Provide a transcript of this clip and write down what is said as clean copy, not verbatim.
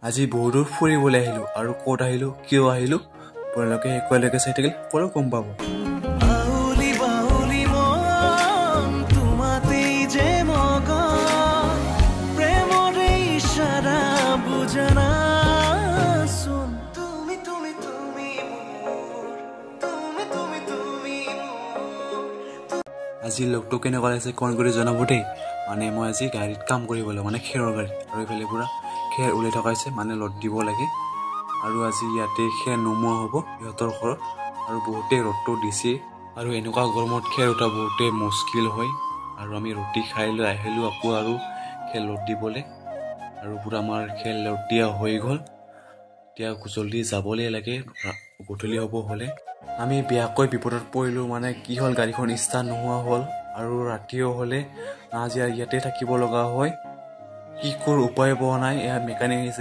আজি বহুত দূৰ ফুৰিবলৈ আহিলোঁ আৰু ক'ত আহিলোঁ কিয় আহিলোঁ আপোনালোকে একেলগে চাই থাকিলে সকলো গম পাব। আজি লগটো কেনেকুৱা লাগিছে কমেণ্ট কৰি জনাব দেই। মানে মই আজি গাড়ীত কাম কৰিবলৈ মানে খেৰৰ গাড়ীত আৰু এইফালে পুৰা খেৰ ওলাই থকা হৈছে মানে লদ দিব লাগে আৰু আজি ইয়াতে খেৰ নোমোৱা হ'ব সিহঁতৰ ঘৰত আৰু বহুতেই ৰ'দটো দিছে আৰু এনেকুৱা গৰমত খেৰ উঠা বহুতেই মুস্কিল হয় আৰু আমি ৰুটি খাই লৈ আহিলোঁ আকৌ আৰু খেৰ লদ দিবলৈ আৰু পুৰা আমাৰ খেৰ লদ দিয়া হৈ গ'ল। এতিয়া জল্দি যাবলৈ লাগে গধূলি হ'ব হ'লে। আমি বেয়াকৈ বিপদত পৰিলোঁ মানে কি হ'ল গাড়ীখন ষ্টাৰ্ট নোহোৱা হ'ল আৰু ৰাতিও হ'লে আজি ইয়াতে থাকিব লগা হয়। কি কৰোঁ উপায় পোৱা নাই। এয়া মেকানিক আহিছে